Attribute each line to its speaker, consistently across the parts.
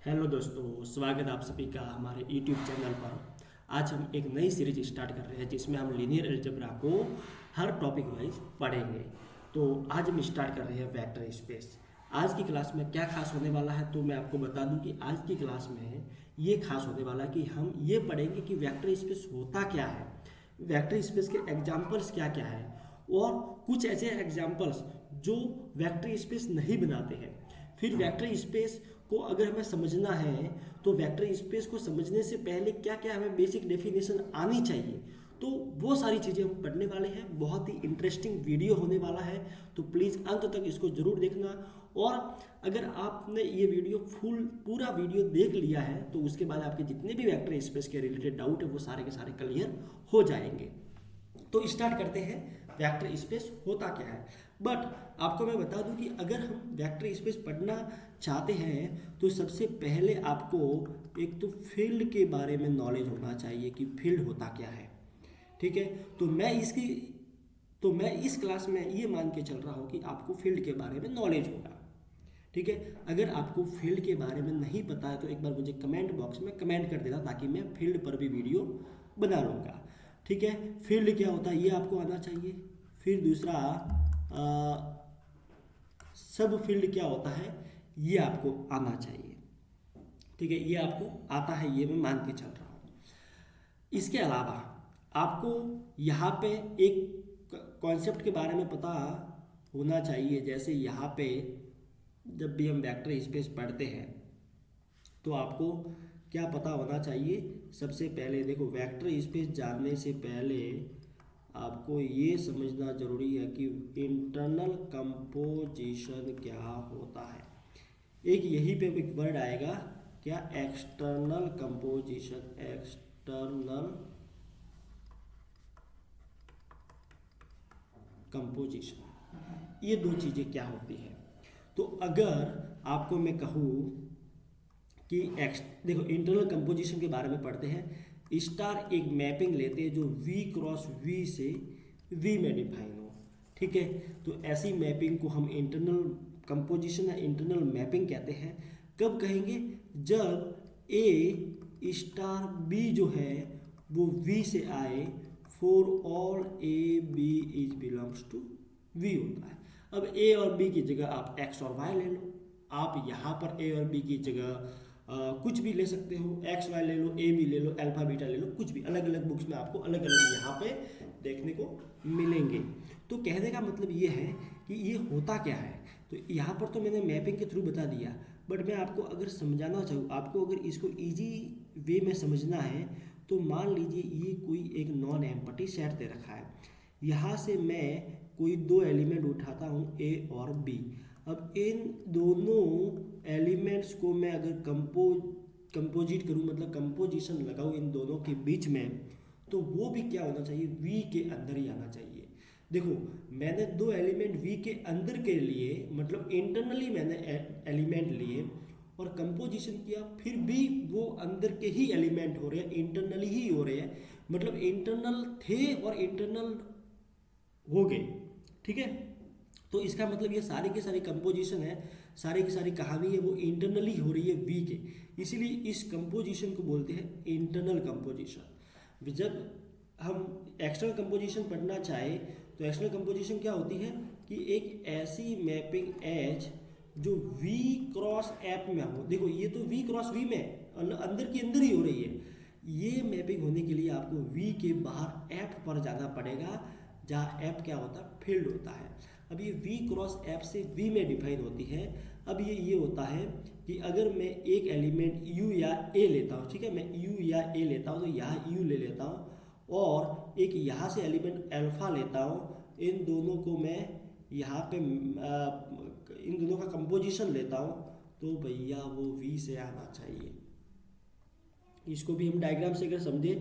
Speaker 1: Hello दोस्तों, स्वागत है आप सभी का हमारे YouTube चैनल पर। आज हम एक नई सीरीज स्टार्ट कर रहे हैं जिसमें हम लीनियर अलजेब्रा को हर टॉपिक वाइज पढ़ेंगे। तो आज हम स्टार्ट कर रहे हैं वेक्टर स्पेस। आज की क्लास में क्या खास होने वाला है, तो मैं आपको बता दूं कि आज की क्लास में ये खास होने वाला है कि हम ये पढ़ेंगे कि वेक्टर स्पेस होता क्या है, वेक्टर स्पेस के एग्जाम्पल्स क्या क्या है, और कुछ ऐसे एग्जाम्पल्स जो वेक्टर स्पेस नहीं बनाते हैं। फिर वेक्टर स्पेस को अगर हमें समझना है तो वेक्टर स्पेस को समझने से पहले क्या क्या हमें बेसिक डेफिनेशन आनी चाहिए, तो वो सारी चीज़ें हम पढ़ने वाले हैं। बहुत ही इंटरेस्टिंग वीडियो होने वाला है, तो प्लीज़ अंत तक इसको ज़रूर देखना। और अगर आपने ये वीडियो पूरा वीडियो देख लिया है तो उसके बाद आपके जितने भी वेक्टर स्पेस के रिलेटेड डाउट है वो सारे के सारे क्लियर हो जाएंगे। तो स्टार्ट करते हैं वेक्टर स्पेस होता क्या है। बट आपको मैं बता दूं कि अगर हम वेक्टर स्पेस पढ़ना चाहते हैं तो सबसे पहले आपको एक तो फील्ड के बारे में नॉलेज होना चाहिए कि फील्ड होता क्या है। ठीक है, तो मैं इस क्लास में ये मान के चल रहा हूँ कि आपको फील्ड के बारे में नॉलेज होगा। ठीक है, अगर आपको फील्ड के बारे में नहीं पता है तो एक बार मुझे कमेंट बॉक्स में कमेंट कर देना ताकि मैं फील्ड पर भी वीडियो बना लूँगा। ठीक है, फील्ड क्या होता है ये आपको आना चाहिए। फिर दूसरा सब फील्ड क्या होता है ये आपको आना चाहिए। ठीक है, ये आपको आता है, ये मैं मान के चल रहा हूँ। इसके अलावा आपको यहाँ पे एक कॉन्सेप्ट के बारे में पता होना चाहिए। जैसे यहाँ पे जब भी हम वेक्टर स्पेस पढ़ते हैं तो आपको क्या पता होना चाहिए। सबसे पहले देखो, वेक्टर स्पेस जानने से पहले आपको ये समझना जरूरी है कि इंटरनल कंपोजिशन क्या होता है। एक यही पे एक वर्ड आएगा क्या, एक्सटर्नल कंपोजिशन। एक्सटर्नल कंपोजिशन, ये दो चीज़ें क्या होती हैं। तो अगर आपको मैं कहूँ कि देखो, इंटरनल कंपोजिशन के बारे में पढ़ते हैं। स्टार एक मैपिंग लेते हैं जो V क्रॉस V से V में डिफाइन हो। ठीक है, तो ऐसी मैपिंग को हम इंटरनल कंपोजिशन या इंटरनल मैपिंग कहते हैं। कब कहेंगे, जब A स्टार B जो है वो V से आए, for all A B is belongs to V होता है। अब A और B की जगह आप X और Y ले लो। आप यहाँ पर A और B की जगह कुछ भी ले सकते हो, एक्स वाई ले लो, ए बी ले लो, अल्फा बीटा ले लो, कुछ भी। अलग अलग बुक्स में आपको अलग अलग यहाँ पे देखने को मिलेंगे। तो कहने का मतलब ये है कि ये होता क्या है। तो यहाँ पर तो मैंने मैपिंग के थ्रू बता दिया, बट मैं आपको अगर समझाना चाहूँ, आपको अगर इसको ईजी वे में समझना है तो मान लीजिए ये कोई एक नॉन एम्प्टी सेट दे रखा है। यहाँ से मैं कोई दो एलिमेंट उठाता हूँ, ए और बी। अब इन दोनों एलिमेंट्स को मैं अगर कंपोजिट करूँ, मतलब कंपोजिशन लगाऊँ इन दोनों के बीच में, तो वो भी क्या होना चाहिए, वी के अंदर ही आना चाहिए। देखो, मैंने दो एलिमेंट वी के अंदर के लिए, मतलब इंटरनली मैंने एलिमेंट लिए और कंपोजिशन किया, फिर भी वो अंदर के ही एलिमेंट हो रहे हैं, इंटरनली ही हो रहे हैं, मतलब इंटरनल थे और इंटरनल हो गए। ठीक है, तो इसका मतलब ये सारी की सारी कंपोजिशन है, सारी की सारी कहानी है, वो इंटरनली हो रही है वी के। इसीलिए इस कंपोजिशन को बोलते हैं इंटरनल कंपोजिशन। जब हम एक्सटर्नल कंपोजिशन पढ़ना चाहे तो एक्सटर्नल कंपोजिशन क्या होती है कि एक ऐसी मैपिंग एज जो वी क्रॉस एप में हो। देखो, ये तो वी क्रॉस वी में अंदर की अंदर ही हो रही है। ये मैपिंग होने के लिए आपको वी के बाहर एप पर जाना पड़ेगा, जहाँ ऐप क्या होता है, फील्ड होता है। अब ये V क्रॉस ऐप से V में डिफाइन होती है। अब ये होता है कि अगर मैं एक एलिमेंट U या A लेता हूँ, ठीक है, मैं U या A लेता हूँ तो यहाँ U ले लेता हूँ और एक यहाँ से एलिमेंट अल्फा लेता हूँ। इन दोनों को मैं यहाँ पे इन दोनों का कंपोजिशन लेता हूँ, तो भैया वो V से आना चाहिए। इसको भी हम डायग्राम से अगर समझे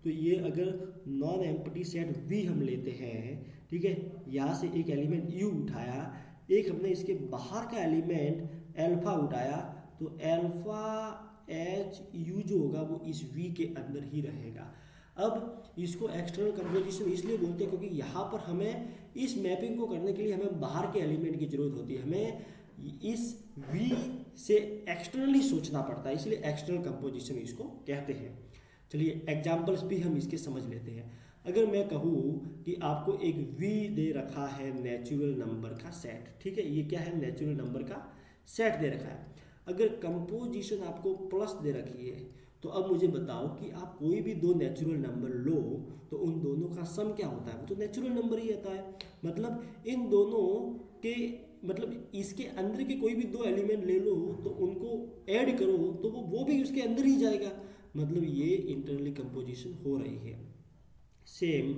Speaker 1: तो ये अगर नॉन एम्प्टी सेट V हम लेते हैं, ठीक है, यहाँ से एक एलिमेंट U उठाया, एक हमने इसके बाहर का एलिमेंट अल्फा उठाया, तो अल्फा एच यू जो होगा वो इस V के अंदर ही रहेगा। अब इसको एक्सटर्नल कंपोजिशन इसलिए बोलते हैं क्योंकि यहाँ पर हमें इस मैपिंग को करने के लिए हमें बाहर के एलिमेंट की जरूरत होती है। हमें इस V से एक्सटर्नली सोचना पड़ता है, इसलिए एक्सटर्नल कंपोजिशन इसको कहते हैं। चलिए एग्जाम्पल्स भी हम इसके समझ लेते हैं। अगर मैं कहूँ कि आपको एक V दे रखा है नेचुरल नंबर का सेट, ठीक है, ये क्या है, नेचुरल नंबर का सेट दे रखा है। अगर कंपोजिशन आपको प्लस दे रखी है, तो अब मुझे बताओ कि आप कोई भी दो नेचुरल नंबर लो तो उन दोनों का सम क्या होता है, वो तो नेचुरल नंबर ही आता है। मतलब इन दोनों के, मतलब इसके अंदर के कोई भी दो एलिमेंट ले लो तो उनको ऐड करो तो वो भी उसके अंदर ही जाएगा, मतलब ये इंटरनली कंपोजिशन हो रही है। सेम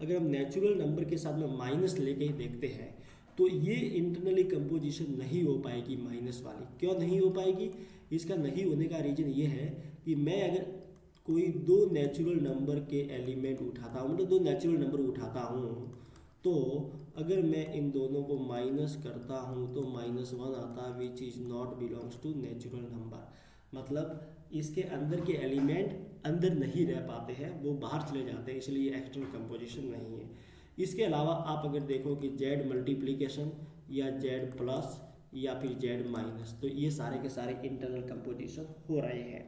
Speaker 1: अगर हम नेचुरल नंबर के साथ में माइनस लेके ही देखते हैं तो ये इंटरनली कंपोजिशन नहीं हो पाएगी माइनस वाली। क्यों नहीं हो पाएगी? इसका नहीं होने का रीज़न ये है कि मैं अगर कोई दो नेचुरल नंबर के एलिमेंट उठाता हूँ, मतलब दो नेचुरल नंबर उठाता हूँ, तो अगर मैं इन दोनों को माइनस करता हूँ तो -1 आता है, which is not belongs to natural number. मतलब इसके अंदर के एलिमेंट अंदर नहीं रह पाते हैं, वो बाहर चले जाते हैं, इसलिए एक्सटर्नल कंपोजिशन नहीं है। इसके अलावा आप अगर देखो कि जेड मल्टीप्लिकेशन या जेड प्लस या फिर जेड माइनस, तो ये सारे के सारे इंटरनल कंपोजिशन हो रहे हैं।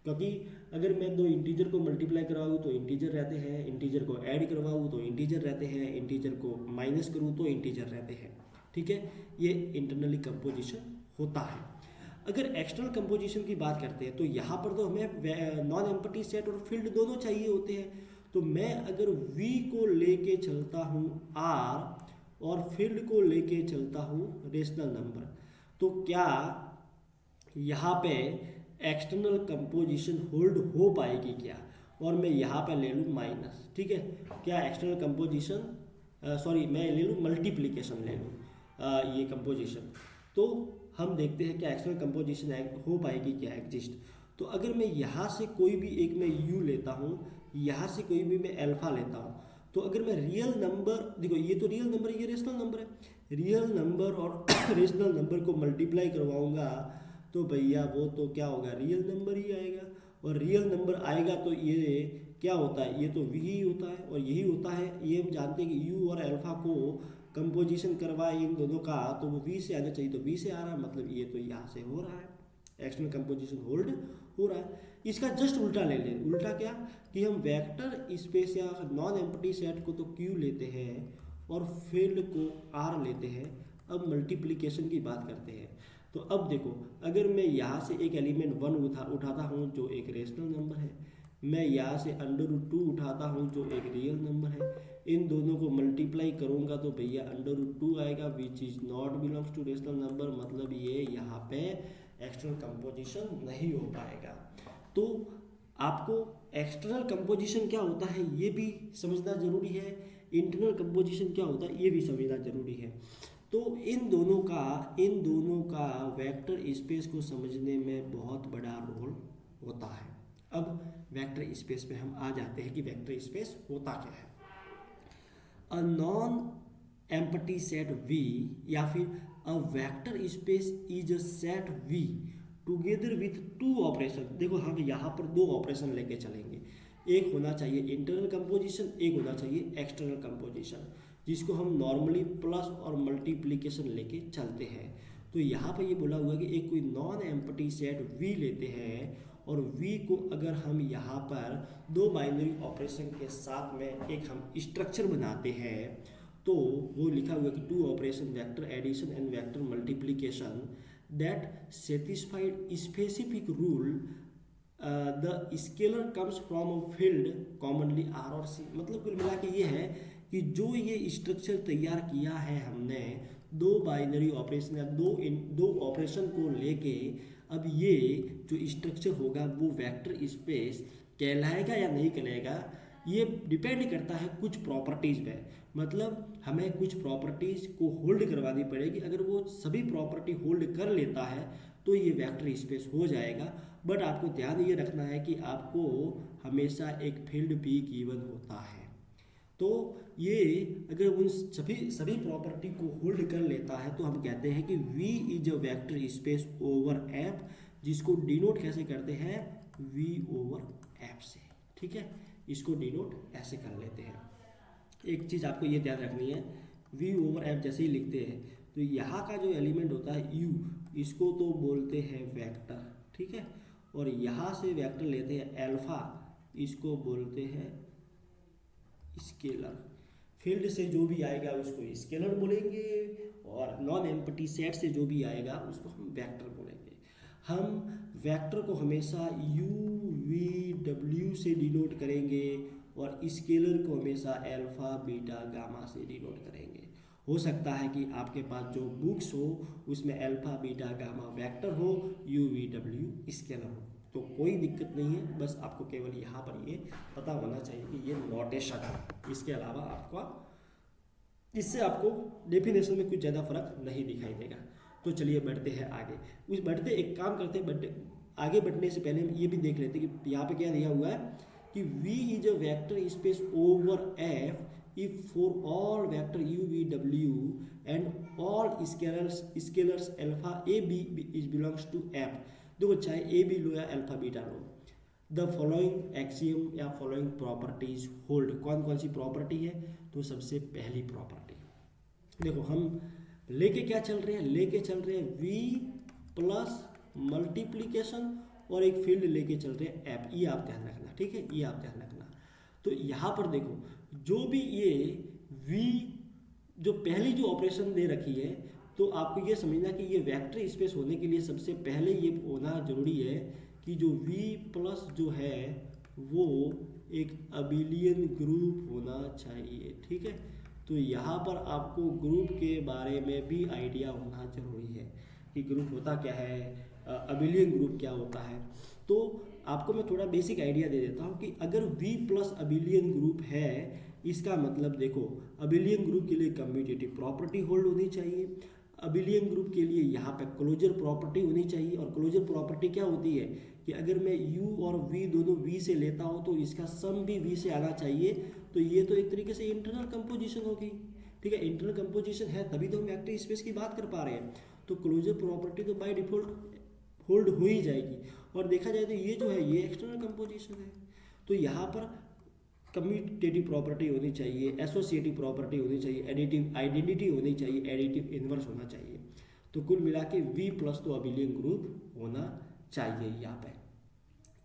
Speaker 1: क्योंकि अगर मैं दो इंटीजर को मल्टीप्लाई करवाऊँ तो इंटीजर रहते हैं, इंटीजर को ऐड करवाऊँ तो इंटीजर रहते हैं, इंटीजर को माइनस करूँ तो इंटीजर रहते हैं, ठीक है, ये इंटरनली कंपोजिशन होता है। अगर एक्सटर्नल कंपोजिशन की बात करते हैं तो यहाँ पर तो हमें नॉन एम्प्टी सेट और फील्ड दोनों चाहिए होते हैं। तो मैं अगर V को लेके चलता हूँ R और फील्ड को लेके चलता हूँ रेशनल नंबर, तो क्या यहाँ पे एक्सटर्नल कंपोजिशन होल्ड हो पाएगी क्या? और मैं यहाँ पे ले लूँ माइनस, ठीक है, क्या एक्सटर्नल कंपोजिशन, सॉरी मैं ले लूँ मल्टीप्लिकेशन ले लूँ ये कंपोजिशन, तो हम देखते हैं क्या एक्सटर्नल कंपोजिशन हो पाएगी क्या, एग्जिस्ट। तो अगर मैं यहाँ से कोई भी एक मैं U लेता हूँ, यहाँ से कोई भी मैं अल्फा लेता हूँ, तो अगर मैं रियल नंबर, देखो ये तो रियल नंबर है, ये रेशनल नंबर है, रियल नंबर और रेशनल नंबर को मल्टीप्लाई करवाऊंगा तो भैया वो तो क्या होगा, रियल नंबर ही आएगा। और रियल नंबर आएगा तो ये क्या होता है, ये तो V ही होता है और यही होता है। ये हम जानते हैं कि U और अल्फा को कंपोजिशन करवाए इन दोनों का तो वो V से आना चाहिए, तो V से आ रहा है, मतलब ये तो यहाँ से हो रहा है, एक्सटर्नल कंपोजिशन होल्ड हो रहा है। इसका जस्ट उल्टा ले लें, उल्टा क्या कि हम वेक्टर स्पेस या नॉन एम्प्टी सेट को तो Q लेते हैं और फील्ड को R लेते हैं। अब मल्टीप्लिकेशन की बात करते हैं, तो अब देखो अगर मैं यहाँ से एक एलिमेंट 1 उठाता हूँ जो एक रेशनल नंबर है, मैं यहाँ से √2 उठाता हूँ जो एक रियल नंबर है, इन दोनों को मल्टीप्लाई करूँगा तो भैया √2 आएगा, which is not belongs to rational number, मतलब ये यहाँ पे एक्सटर्नल कंपोजिशन नहीं हो पाएगा। तो आपको एक्सटर्नल कंपोजिशन क्या होता है ये भी समझना जरूरी है, इंटरनल कंपोजिशन क्या होता है ये भी समझना जरूरी है। तो इन दोनों का वेक्टर स्पेस को समझने में बहुत बड़ा रोल होता है। अब वेक्टर स्पेस में हम आ जाते हैं कि वेक्टर स्पेस होता क्या है। A non empty set V या फिर अ vector space is a set V together with to operation. देखो हम यहाँ पर दो ऑपरेशन लेके चलेंगे, एक होना चाहिए इंटरनल कंपोजिशन, एक होना चाहिए एक्सटर्नल कंपोजिशन, जिसको हम नॉर्मली प्लस और मल्टीप्लिकेशन लेके चलते हैं। तो यहाँ पर ये बोला हुआ है कि एक कोई नॉन एम्प्टी सेट V लेते हैं और V को अगर हम यहाँ पर दो बाइनरी ऑपरेशन के साथ में एक हम स्ट्रक्चर बनाते हैं, तो वो लिखा हुआ है कि two operation vector addition and vector multiplication that satisfied specific rule the scalar comes from a field commonly R और C। मतलब कुल मिला के ये है कि जो ये स्ट्रक्चर तैयार किया है हमने दो बाइनरी ऑपरेशन या दो ऑपरेशन को लेके, अब ये जो स्ट्रक्चर होगा वो वेक्टर स्पेस कहलाएगा या नहीं कहलाएगा, ये डिपेंड करता है कुछ प्रॉपर्टीज़ पे। मतलब हमें कुछ प्रॉपर्टीज़ को होल्ड करवानी पड़ेगी, अगर वो सभी प्रॉपर्टी होल्ड कर लेता है तो ये वेक्टर स्पेस हो जाएगा। बट आपको ध्यान ये रखना है कि आपको हमेशा एक फील्ड भी गिवन होता है, तो ये अगर उन सभी प्रॉपर्टी को होल्ड कर लेता है तो हम कहते हैं कि V is a vector space over F, जिसको डिनोट कैसे करते हैं, V ओवर F से, ठीक है, इसको डिनोट ऐसे कर लेते हैं। एक चीज़ आपको ये ध्यान रखनी है, V ओवर F जैसे ही लिखते हैं तो यहाँ का जो एलिमेंट होता है u, इसको तो बोलते हैं वेक्टर, ठीक है। और यहाँ से वेक्टर लेते हैं अल्फा, इसको बोलते हैं स्केलर। फील्ड से जो भी आएगा उसको स्केलर बोलेंगे, और नॉन एम्प्टी सेट से जो भी आएगा उसको हम वेक्टर बोलेंगे। हम वेक्टर को हमेशा u v w से डिनोट करेंगे और स्केलर को हमेशा अल्फा बीटा गामा से डिनोट करेंगे। हो सकता है कि आपके पास जो बुक्स हो उसमें अल्फा बीटा गामा वेक्टर हो, u v w स्केलर हो, तो कोई दिक्कत नहीं है। बस आपको केवल यहाँ पर ये पता होना चाहिए कि ये नोटेशन है, इसके अलावा आपका इससे आपको डेफिनेशन में कुछ ज़्यादा फर्क नहीं दिखाई देगा। तो चलिए बढ़ते हैं आगे। उस बढ़ते एक काम करते हैं, आगे बढ़ने से पहले हम ये भी देख लेते हैं कि यहाँ पे क्या दिया हुआ है कि V is a vector space over F if for all vector u v w and all scalars alpha a b is belongs to F। देखो चाहे a b लो या अल्फा बीटा लो, द फॉलोइंग एक्सियम या following properties hold. कौन कौन सी property है? तो सबसे पहली प्रॉपर्टी देखो, हम लेके क्या चल रहे हैं, लेके चल रहे हैं v प्लस मल्टीप्लीकेशन और एक फील्ड लेके चल रहे हैं एफ। ये आप ध्यान रखना, ठीक है, ये आप ध्यान रखना। तो यहाँ पर देखो जो भी ये v जो पहली जो ऑपरेशन दे रखी है, तो आपको ये समझना कि ये वेक्टर स्पेस होने के लिए सबसे पहले ये होना जरूरी है कि जो v प्लस जो है वो एक अबिलियन ग्रुप होना चाहिए, ठीक है। तो यहाँ पर आपको ग्रुप के बारे में भी आइडिया होना जरूरी है कि ग्रुप होता क्या है, अबिलियन ग्रुप क्या होता है। तो आपको मैं थोड़ा बेसिक आइडिया दे देता हूँ कि अगर v प्लस अबिलियन ग्रुप है, इसका मतलब देखो अबिलियन ग्रुप के लिए कम्यूटेटिव प्रॉपर्टी होल्ड होनी चाहिए, अबिलियन ग्रुप के लिए यहाँ पे क्लोजर प्रॉपर्टी होनी चाहिए। और क्लोजर प्रॉपर्टी क्या होती है कि अगर मैं u और v दोनों v से लेता हूँ तो इसका सम भी v से आना चाहिए। तो ये तो एक तरीके से इंटरनल कंपोजिशन होगी, ठीक है। इंटरनल कंपोजिशन है तभी तो हम वेक्टर स्पेस की बात कर पा रहे हैं। तो क्लोजर प्रॉपर्टी तो बाय डिफॉल्ट होल्ड हो ही जाएगी। और देखा जाए तो ये जो है ये एक्सटर्नल कंपोजिशन है, तो यहाँ पर कम्यूटेटिव प्रॉपर्टी होनी चाहिए, एसोसिएटिव प्रॉपर्टी होनी चाहिए, एडिटिव आइडेंटिटी होनी चाहिए, एडिटिव इन्वर्स होना चाहिए। तो कुल मिला के v प्लस तो अबिलियन ग्रुप होना चाहिए। यहाँ पे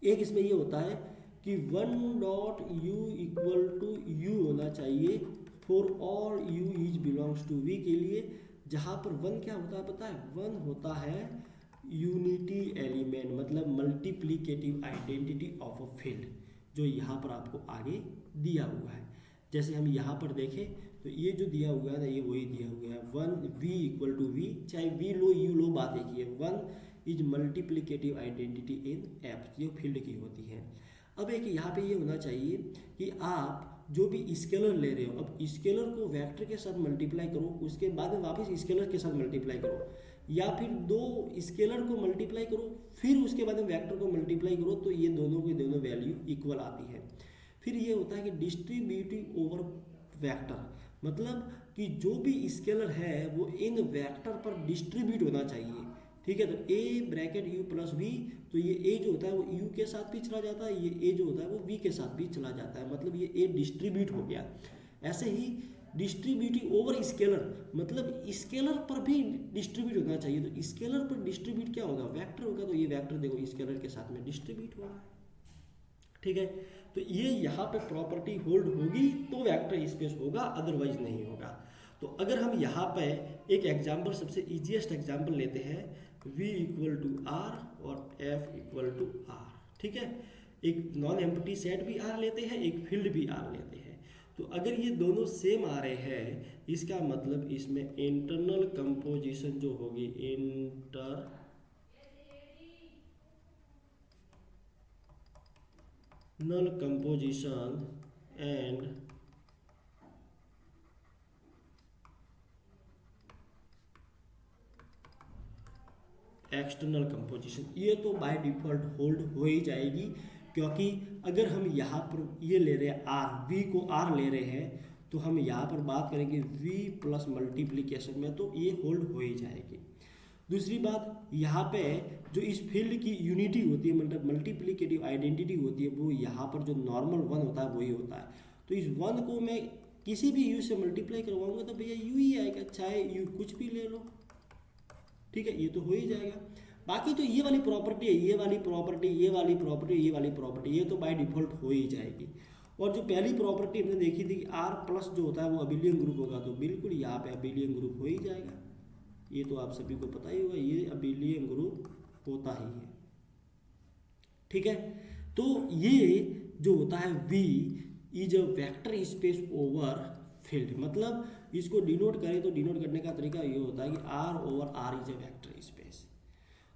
Speaker 1: एक इसमें ये होता है कि 1 dot u equal to u होना चाहिए for all u is belongs to v के लिए, जहाँ पर 1 क्या होता है पता है, 1 होता है यूनिटी एलिमेंट, मतलब multiplicative identity of a field, जो यहाँ पर आपको आगे दिया हुआ है। जैसे हम यहाँ पर देखें तो ये जो दिया हुआ है ना, ये वही दिया हुआ है 1 v इक्वल टू v, चाहे v लो u लो, बात एक ही है। 1 is multiplicative identity in f, ये फील्ड की होती है। अब एक यहाँ पे ये होना चाहिए कि आप जो भी स्केलर ले रहे हो, अब स्केलर को वेक्टर के साथ मल्टीप्लाई करो, उसके बाद में वापस स्केलर के साथ मल्टीप्लाई करो, या फिर दो स्केलर को मल्टीप्लाई करो फिर उसके बाद में वेक्टर को मल्टीप्लाई करो, तो ये दोनों के दोनों वैल्यू इक्वल आती है। फिर ये होता है कि डिस्ट्रीब्यूटिव ओवर वेक्टर, मतलब कि जो भी स्केलर है वो इन वेक्टर पर डिस्ट्रीब्यूट होना चाहिए, ठीक है। तो a bracket u plus v, तो ये a जो होता है वो u के साथ भी चला जाता है, ये a जो होता है वो v के साथ भी चला जाता है, मतलब ये a डिस्ट्रीब्यूट हो गया। ऐसे ही डिस्ट्रीब्यूटिव ओवर स्केलर, मतलब स्केलर पर भी डिस्ट्रीब्यूट होना चाहिए। तो स्केलर पर डिस्ट्रीब्यूट क्या होगा, वेक्टर होगा, तो ये वेक्टर देखो स्केलर के साथ में डिस्ट्रीब्यूट होगा, ठीक है। तो ये यहाँ पे प्रॉपर्टी होल्ड होगी तो वेक्टर स्पेस होगा, अदरवाइज नहीं होगा। तो अगर हम यहाँ पे एक एग्जाम्पल, सबसे इजीएस्ट एग्जाम्पल लेते हैं, v इक्वल टू r और f इक्वल टू r, ठीक है। एक नॉन एम्प्टी सेट भी r लेते हैं, एक फील्ड भी r लेते हैं। तो अगर ये दोनों सेम आ रहे हैं, इसका मतलब इसमें इंटरनल कंपोजिशन जो होगी, internal composition and external composition, ये तो बाय डिफॉल्ट होल्ड हो ही जाएगी। क्योंकि अगर हम यहाँ पर ये ले रहे हैं r, v को r ले रहे हैं, तो हम यहाँ पर बात करेंगे v प्लस मल्टीप्लिकेशन में, तो ये होल्ड हो ही जाएगी। दूसरी बात, यहाँ पे जो इस फील्ड की यूनिटी होती है, मतलब मल्टीप्लिकेटिव आइडेंटिटी होती है, वो यहाँ पर जो नॉर्मल 1 होता है वही होता है। तो इस 1 को मैं किसी भी यू से मल्टीप्लाई करवाऊंगा तो भैया यू ही आएगा, चाहे यू कुछ भी ले लो, ठीक है, ये तो हो ही जाएगा। बाकी तो ये वाली प्रॉपर्टी है, ये वाली प्रॉपर्टी, ये वाली प्रॉपर्टी, ये वाली प्रॉपर्टी, ये तो बाय डिफॉल्ट हो ही जाएगी। और जो पहली प्रॉपर्टी हमने देखी थी कि आर प्लस जो होता है वो अबिलियन ग्रुप होगा, तो बिल्कुल यहाँ पे अबिलियन ग्रुप हो ही जाएगा। ये तो आप सभी को पता ही होगा, ये अबिलियन ग्रुप होता ही है, ठीक है। तो ये जो होता है V is a vector space over field, मतलब इसको डिनोट करें तो डिनोट करने का तरीका ये होता है कि R over R is a vector space.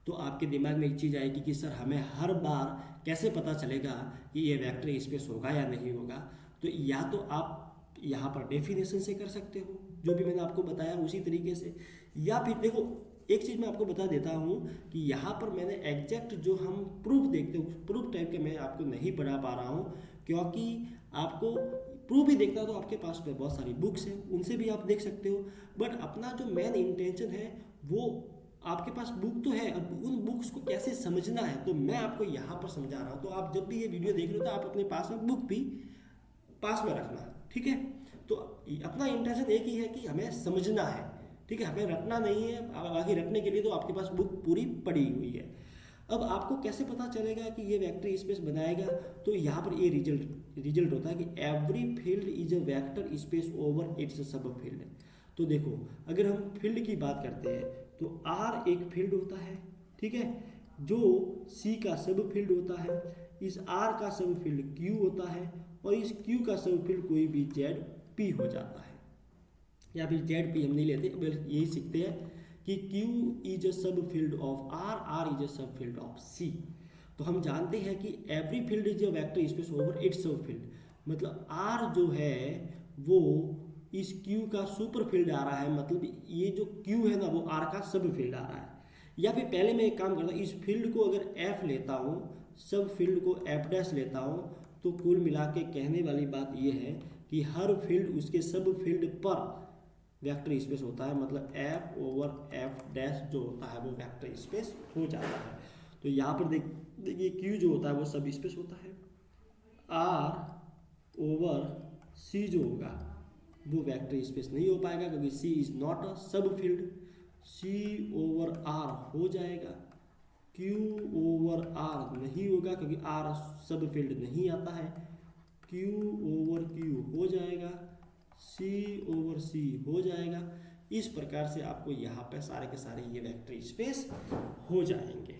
Speaker 1: तो आपके दिमाग में एक चीज़ आएगी कि सर हमें हर बार कैसे पता चलेगा कि ये वेक्टर स्पेस होगा या नहीं होगा। तो या तो आप यहाँ पर डेफिनेशन से कर सकते हो, जो भी मैंने आपको बताया उसी तरीके से, या फिर देखो एक चीज़ मैं आपको बता देता हूँ कि यहाँ पर मैंने एग्जैक्ट जो हम प्रूफ देखते हो, प्रूफ टाइप के मैं आपको नहीं पढ़ा पा रहा हूँ, क्योंकि आपको प्रूफ ही देखना तो आपके पास में बहुत सारी बुक्स हैं, उनसे भी आप देख सकते हो। बट अपना जो मेन इंटेंशन है वो आपके पास बुक तो है, अब उन बुक्स को कैसे समझना है तो मैं आपको यहाँ पर समझा रहा हूँ। तो आप जब भी ये वीडियो देख रहे हो तो आप अपने पास में बुक भी पास में रखना, ठीक है। तो अपना इंटेंशन एक ही है कि हमें समझना है, ठीक है, हमें रटना नहीं है। बाकी रटने के लिए तो आपके पास बुक पूरी पड़ी हुई है। अब आपको कैसे पता चलेगा कि ये वेक्टर स्पेस बनाएगा, तो यहाँ पर ये रिजल्ट होता है कि every field is a vector space over it's सब फील्ड। तो देखो अगर हम फील्ड की बात करते हैं तो R एक फील्ड होता है, ठीक है, जो C का सब फील्ड होता है, इस R का सब फील्ड Q होता है, और इस Q का सब फील्ड कोई भी ZP हो जाता है, या फिर ZP हम नहीं लेते, यही सीखते हैं कि Q is a sub field of R, R is a sub field of C। तो हम जानते हैं कि every field is a vector space over it's सब फील्ड, मतलब R जो है वो इस Q का सुपर फील्ड आ रहा है, मतलब ये जो Q है ना वो R का सब फील्ड आ रहा है। या फिर पहले मैं एक काम करता हूँ, इस फील्ड को अगर F लेता हूँ, सब फील्ड को F डैश लेता हूँ, तो कुल मिला के कहने वाली बात ये है कि हर फील्ड उसके सब फील्ड पर वेक्टर स्पेस होता है, मतलब F ओवर F डैश जो होता है वो वेक्टर स्पेस हो जाता है। तो यहाँ पर देखिए Q जो होता है वो सब स्पेस होता है, R ओवर C जो होगा वो वेक्टर स्पेस नहीं हो पाएगा क्योंकि C is not a sub field, C over R हो जाएगा, Q ओवर R नहीं होगा क्योंकि R सब फील्ड नहीं आता है, Q ओवर Q हो जाएगा, C ओवर C हो जाएगा। इस प्रकार से आपको यहाँ पे सारे के सारे ये वेक्टर स्पेस हो जाएंगे।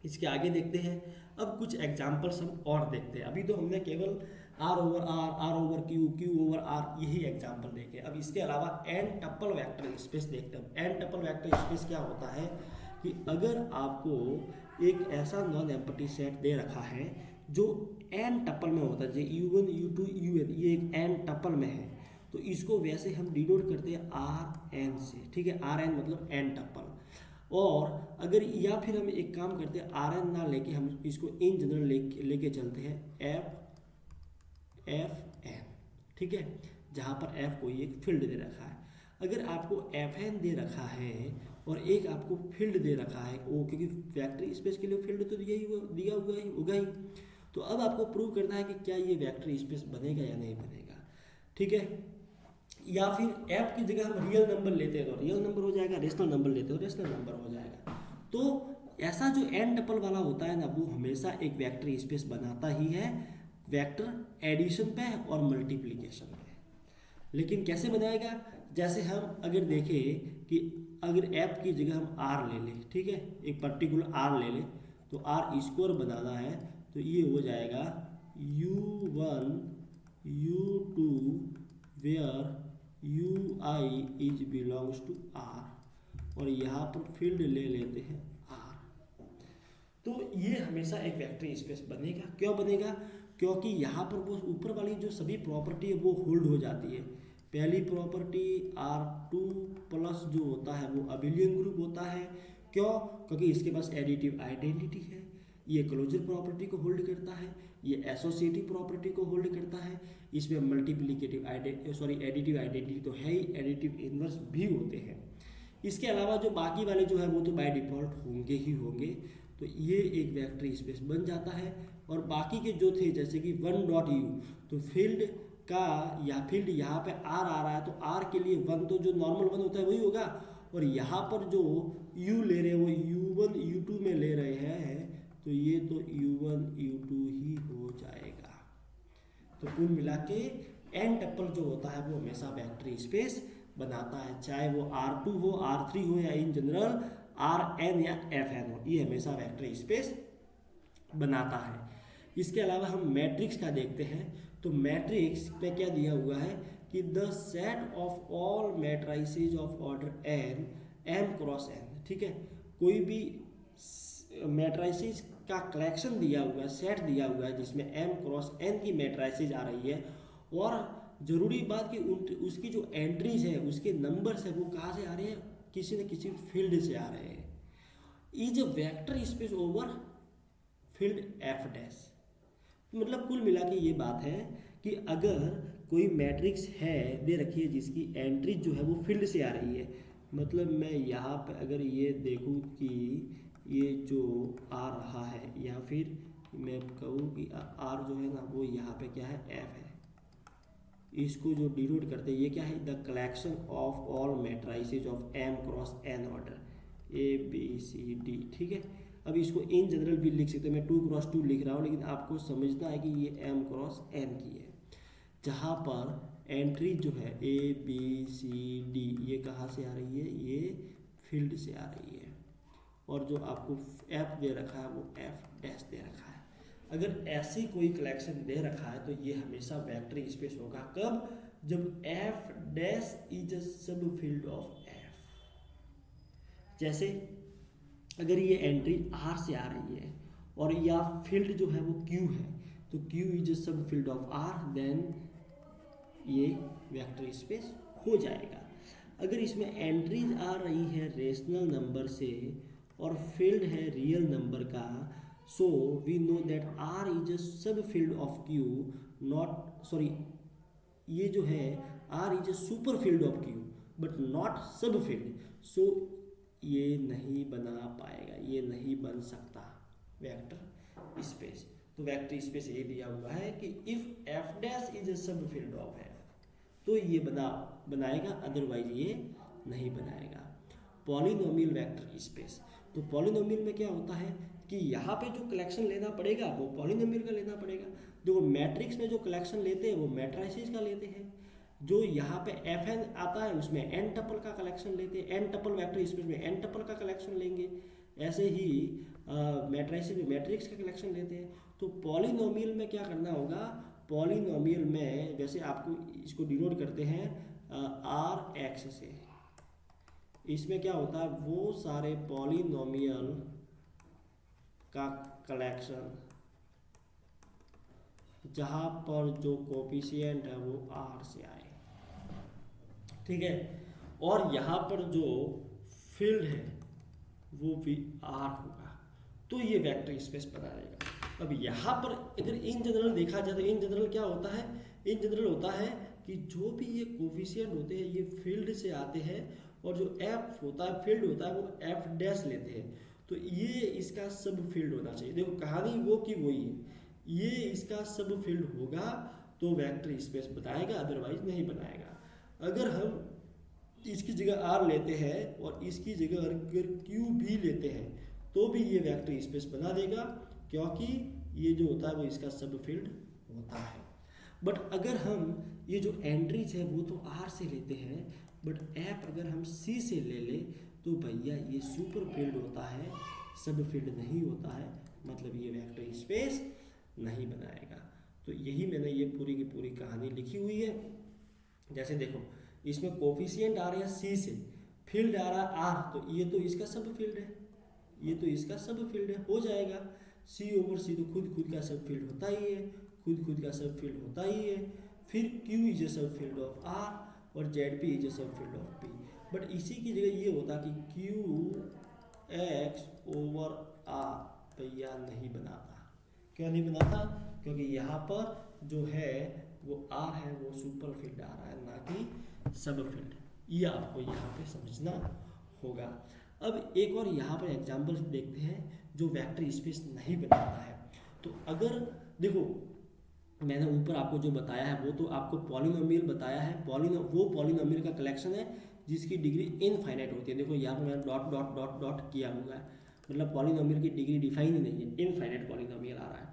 Speaker 1: इसके आगे देखते हैं, अब कुछ एग्जाम्पल्स हम और देखते हैं। अभी तो हमने केवल R over R, R over Q, Q over R यही एग्जाम्पल देखे। अब इसके अलावा n टपल वेक्टर स्पेस देखते हैं। n टपल वेक्टर स्पेस क्या होता है कि अगर आपको एक ऐसा नॉन एम्प्टी सेट दे रखा है जो n टपल में होता है, जैसे U1, U2, UN, ये एक n टपल में है, तो इसको वैसे हम डिनोट करते हैं Rn से, ठीक है, Rn मतलब n टपल। और अगर या फिर हम एक काम करते हैं Rn ना लेके हम इसको इन जनरल लेके चलते हैं Fn, ठीक है, जहाँ पर F कोई एक फील्ड दे रखा है। अगर आपको Fn दे रखा है और एक आपको फील्ड दे रखा है ओ, क्योंकि वेक्टर स्पेस के लिए फील्ड तो दिया हुआ ही होगा ही, तो अब आपको प्रूव करना है कि क्या ये वेक्टर स्पेस बनेगा या नहीं बनेगा, ठीक है। या फिर F की जगह हम रियल नंबर लेते हैं तो रियल नंबर हो जाएगा, रेशनल नंबर लेते हो रेशनल नंबर हो जाएगा। तो ऐसा जो n टपल वाला होता है ना वो हमेशा एक वेक्टर स्पेस बनाता ही है, वेक्टर एडिशन पे और मल्टीप्लिकेशन पे। लेकिन कैसे बनाएगा, जैसे हम अगर देखें कि अगर F की जगह हम R ले लें, ठीक है, एक पर्टिकुलर R ले लें, तो R स्क्वायर बनाना है तो ये हो जाएगा U1 U2 where UI is belongs to R, और यहाँ पर फील्ड ले लेते हैं R। तो ये हमेशा एक वेक्टर स्पेस बनेगा। क्यों बनेगा, क्योंकि यहाँ पर वो ऊपर वाली जो सभी प्रॉपर्टी है वो होल्ड हो जाती है। पहली प्रॉपर्टी R2 प्लस जो होता है वो अबिलियन ग्रुप होता है। क्यों, क्योंकि इसके पास एडिटिव आइडेंटिटी है, ये क्लोजर प्रॉपर्टी को होल्ड करता है, ये एसोसिएटिव प्रॉपर्टी को होल्ड करता है, इसमें मल्टीप्लिकेटिव एडिटिव आइडेंटिटी तो है ही, एडिटिव इन्वर्स भी होते हैं। इसके अलावा जो बाकी वाले जो है वो तो बाय डिफॉल्ट होंगे ही होंगे। तो ये एक वेक्टर स्पेस बन जाता है। और बाकी के जो थे जैसे कि 1.u, तो फील्ड का या फील्ड यहाँ पे आर आ रहा है तो आर के लिए वन तो जो नॉर्मल वन होता है वही होगा, और यहाँ पर जो यू ले रहे हैं वो u1 u2 में ले रहे हैं, तो ये तो u1 u2 ही हो जाएगा। तो कुल मिला के एन टप्पल जो होता है वो हमेशा वेक्टर स्पेस बनाता है, चाहे वो R2 हो, R3 हो, या इन जनरल Rn या Fn हो, ये हमेशा वेक्टर स्पेस बनाता है। इसके अलावा हम मैट्रिक्स का देखते हैं, तो मैट्रिक्स में क्या दिया हुआ है कि the set of all matrices of order n m cross n, ठीक है, कोई भी मैट्राइसेज का कलेक्शन दिया हुआ है, सेट दिया हुआ है जिसमें m क्रॉस n की मैट्राइसेज आ रही है, और ज़रूरी बात कि उसकी जो एंट्रीज है उसके नंबर्स है वो कहाँ से आ रहे हैं, किसी न किसी फील्ड से आ रहे हैं, is a vector space over field F dash. मतलब कुल मिला के ये बात है कि अगर कोई मैट्रिक्स है दे रखी है जिसकी एंट्री जो है वो फील्ड से आ रही है, मतलब मैं यहाँ पे अगर ये देखूँ कि ये जो आ रहा है, या फिर मैं कहूँ कि आर जो है ना वो यहाँ पे क्या है एफ है, इसको जो डिनोट करते हैं ये क्या है, the collection of all matrices of M cross N order A B C D, ठीक है। अब इसको इन जनरल भी लिख सकते हैं, मैं 2 क्रॉस 2 लिख रहा हूँ, लेकिन आपको समझना है कि ये m क्रॉस n की है, जहाँ पर एंट्री जो है ए बी सी डी ये कहाँ से आ रही है, ये फील्ड से आ रही है, और जो आपको f दे रखा है वो f डैश दे रखा है। अगर ऐसी कोई कलेक्शन दे रखा है तो ये हमेशा वेक्टर स्पेस होगा, कब, जब f dash is a sub field of f। जैसे अगर ये एंट्री R से आ रही है और या फील्ड जो है वो Q है, तो Q इज सब फील्ड ऑफ R, देन ये वेक्टर स्पेस हो जाएगा। अगर इसमें एंट्रीज आ रही है रेशनल नंबर से और फील्ड है रियल नंबर का, so we know that R is a sub field of Q, not sorry ये जो है R is a super field of Q but not sub field, so ये नहीं बना पाएगा, ये नहीं बन सकता वेक्टर स्पेस। तो वेक्टर स्पेस ये दिया हुआ है कि if F dash is a sub field of F, तो ये बनाएगा, अदरवाइज ये नहीं बनाएगा। पॉलिनोमियल वेक्टर स्पेस, तो पॉलिनोमियल में क्या होता है कि यहाँ पे जो कलेक्शन लेना पड़ेगा वो पॉलिनोमियल का लेना पड़ेगा। देखो मैट्रिक्स में जो कलेक्शन लेते हैं वो मैट्राइसेस का लेते हैं, जो यहाँ पे एफ एन आता है उसमें एन टपल का कलेक्शन लेते हैं, एन टपल वेक्टर स्पेस में एन टपल का कलेक्शन लेंगे, ऐसे ही मैट्राइसेस में मैट्रिक्स का कलेक्शन लेते हैं। तो पॉलिनोमियल में क्या करना होगा, पॉलिनोमियल में जैसे आपको इसको डिनोट करते हैं आर एक्स से, इसमें क्या होता है वो सारे पॉलिनोमियल का कलेक्शन जहाँ पर जो कोफिशिएंट है वो आर से आए, ठीक है, और यहाँ पर जो फील्ड है वो भी आर होगा, तो ये वेक्टर स्पेस बना रहेगा। अब यहाँ पर अगर इन जनरल देखा जाए तो इन जनरल क्या होता है, इन जनरल होता है कि जो भी ये कोफिशिएंट होते हैं ये फील्ड से आते हैं, और जो एफ होता है फील्ड होता है वो एफ डैश लेते हैं, तो ये इसका सब फील्ड होना चाहिए। देखो कहानी वो की वही है, ये इसका सब फील्ड होगा तो वेक्टर स्पेस बनाएगा, अदरवाइज नहीं बनाएगा। अगर हम इसकी जगह आर लेते हैं और इसकी जगह अगर क्यू भी लेते हैं तो भी ये वेक्टर स्पेस बना देगा, क्योंकि ये जो होता है वो इसका सब फील्ड होता है। बट अगर हम ये जो एंट्रीज है वो तो आर से लेते हैं, बट एफ अगर हम सी से ले ले तो भैया ये सुपर फील्ड होता है, सब फील्ड नहीं होता है, मतलब ये वेक्टर स्पेस नहीं बनाएगा। तो यही मैंने ये पूरी की पूरी कहानी लिखी हुई है। जैसे देखो इसमें कोफिशिएंट आ रहा है सी से, फील्ड आ रहा है आर, तो ये तो इसका सब फील्ड है, ये तो इसका सब फील्ड है, हो जाएगा। सी ओवर सी तो खुद का सब फील्ड होता ही है, खुद का सब फील्ड होता ही है। फिर क्यू इज ए सब फील्ड ऑफ आर और जेड पी इज ए सब फील्ड ऑफ पी, बट इसी की जगह ये होता कि क्यू एक्स ओवर आर भैया नहीं बनाता। क्यों नहीं बनाता, क्योंकि यहाँ पर जो है वो आर है वो सुपर फील्ड आ रहा है, ना कि सब फील्ड। ये आपको यहाँ पे समझना होगा। अब एक और यहाँ पर एग्जाम्पल देखते हैं जो वेक्टर स्पेस नहीं बनाता है। तो अगर देखो मैंने ऊपर आपको जो बताया है वो तो आपको पॉलिनोमियल बताया है। वो पॉलिनोमियल का कलेक्शन है जिसकी डिग्री इनफाइनाइट होती है। देखो यहाँ पर मैंने डॉट डॉट डॉट डॉट किया हुआ है, मतलब पॉलिनोमियल की डिग्री डिफाइन ही नहीं है, इनफाइनाइट पॉलिनोमियल आ रहा है।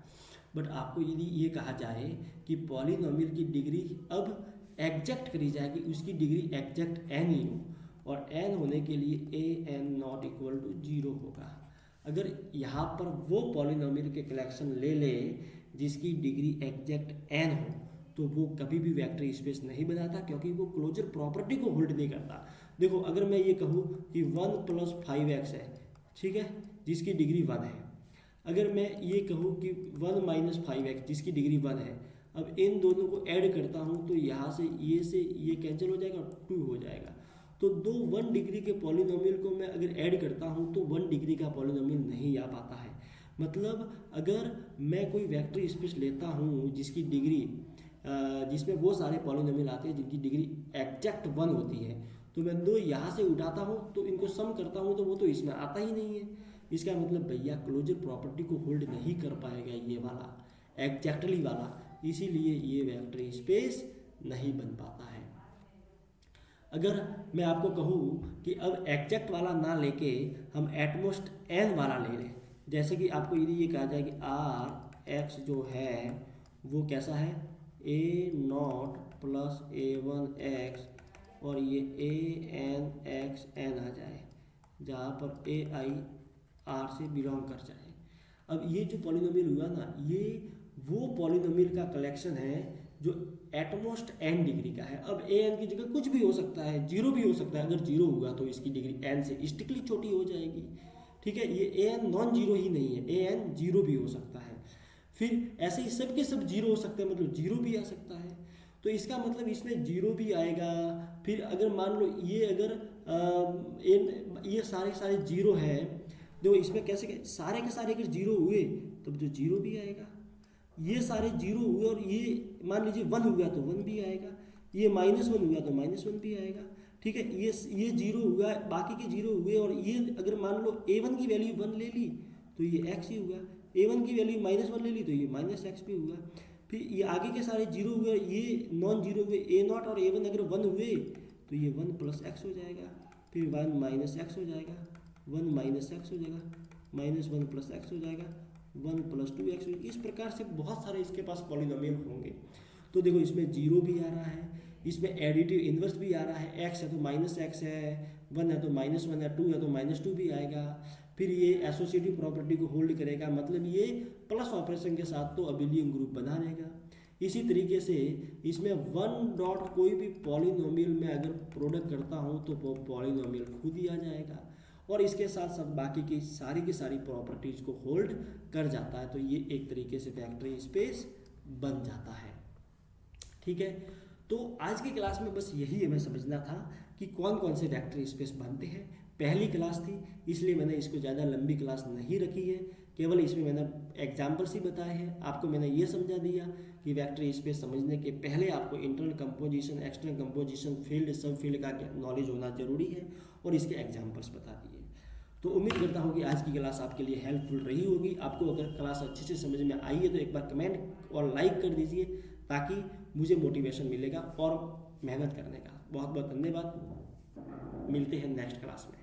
Speaker 1: बट आपको यदि ये कहा जाए कि पॉलिनोमियल की डिग्री अब एग्जैक्ट करी जाए कि उसकी डिग्री एग्जैक्ट एन ही हो, और एन होने के लिए A N not equal to 0 होगा। अगर यहाँ पर वो पॉलिनोमियल के कलेक्शन ले ले जिसकी डिग्री एग्जैक्ट एन हो, तो वो कभी भी वेक्टर स्पेस नहीं बनाता, क्योंकि वो क्लोजर प्रॉपर्टी को होल्ड नहीं करता। देखो अगर मैं ये कहूँ कि 1 + 5x है, ठीक है, जिसकी डिग्री 1 है। अगर मैं ये कहूँ कि 1 - 5x जिसकी डिग्री 1 है, अब इन दोनों को ऐड करता हूँ तो यहाँ से ये कैंसिल हो जाएगा और 2 हो जाएगा। तो दो 1 डिग्री के पॉलिनोमियल को मैं अगर ऐड करता हूँ तो 1 डिग्री का पॉलिनोमियल नहीं आ पाता है। मतलब अगर मैं कोई वेक्टर स्पेस लेता हूँ जिसकी डिग्री जिसमें वो सारे पॉलिनोमियल आते हैं जिनकी डिग्री एग्जैक्ट 1 होती है, तो मैं दो यहाँ से उठाता हूँ तो इनको सम करता हूँ तो वो तो इसमें आता ही नहीं है। इसका मतलब भैया क्लोजर प्रॉपर्टी को होल्ड नहीं कर पाएगा ये वाला एग्जैक्टली वाला, इसीलिए ये वेक्टर स्पेस नहीं बन पाता है। अगर मैं आपको कहूँ कि अब एग्जैक्ट वाला ना लेके हम एटमोस्ट एन वाला ले लें, जैसे कि आपको यदि ये कहा जाए कि आर एक्स जो है वो कैसा है, a0 + a1x, और ये a(n)(x)(n) आ जाए, जहाँ पर ए आई आर से बिलोंग कर जाए। अब ये जो पॉलिनोमियल हुआ ना, ये वो पॉलिनोमियल का कलेक्शन है जो एटमोस्ट n डिग्री का है। अब ए एन की जगह कुछ भी हो सकता है, 0 भी हो सकता है। अगर 0 हुआ तो इसकी डिग्री n से स्ट्रिक्टली छोटी हो जाएगी, ठीक है। ये ए एन नॉन जीरो ही नहीं है, ए एन 0 भी हो सकता है। फिर ऐसे ही सब के सब 0 हो सकते हैं, मतलब 0 भी आ सकता है। तो इसका मतलब इसमें 0 भी आएगा। फिर अगर मान लो ये अगर ये सारे के सारे 0 है, देखो इसमें कैसे सारे के सारे अगर 0 हुए तब तो 0 भी आएगा। ये सारे 0 हुए और ये मान लीजिए 1 हुआ तो 1 भी आएगा, ये -1 हुआ तो -1 भी आएगा, ठीक है। ये 0 हुआ, बाकी के 0 हुए, और ये अगर मान लो a1 की वैल्यू 1 ले ली तो ये x ही हुआ, a1 की वैल्यू -1 ले ली तो ये -x भी हुआ। फिर ये आगे के सारे 0 हुए और ये नॉन जीरो हुए, a0 और a1 अगर 1 हुए तो ये 1 + x हो जाएगा, फिर 1 - x हो जाएगा, 1 - x हो जाएगा, -1 + x हो जाएगा, 1 + 2x। इस प्रकार से बहुत सारे इसके पास पॉलिनोमियल होंगे। तो देखो इसमें 0 भी आ रहा है, इसमें एडिटिव इन्वर्स भी आ रहा है, x है तो -x है, 1 है तो -1 है, 2 है तो -2 भी आएगा। फिर ये एसोसिएटिव प्रॉपर्टी को होल्ड करेगा, मतलब ये प्लस ऑपरेशन के साथ तो अबिलियन ग्रुप बना रहेगा। इसी तरीके से इसमें 1 डॉट कोई भी पॉलिनोमियल में अगर प्रोडक्ट करता हूँ तो वो पॉलिनोमियल खुद ही आ जाएगा, और इसके साथ साथ बाकी की सारी प्रॉपर्टीज़ को होल्ड कर जाता है। तो ये एक तरीके से वेक्टर स्पेस बन जाता है, ठीक है। तो आज की क्लास में बस यही हमें समझना था कि कौन कौन से वेक्टर स्पेस बनते हैं। पहली क्लास थी इसलिए मैंने इसको ज़्यादा लंबी क्लास नहीं रखी है, केवल इसमें मैंने एग्जाम्पल्स ही बताए हैं। आपको मैंने ये समझा दिया कि वेक्टर स्पेस समझने के पहले आपको internal composition, external composition, field, सब फील्ड का नॉलेज होना जरूरी है, और इसके एग्जाम्पल्स बता दिए। तो उम्मीद करता हूँ कि आज की क्लास आपके लिए हेल्पफुल रही होगी। आपको अगर क्लास अच्छे से समझ में आई है तो एक बार कमेंट और लाइक कर दीजिए, ताकि मुझे मोटिवेशन मिलेगा और मेहनत करने का। बहुत बहुत धन्यवाद, मिलते हैं नेक्स्ट क्लास में।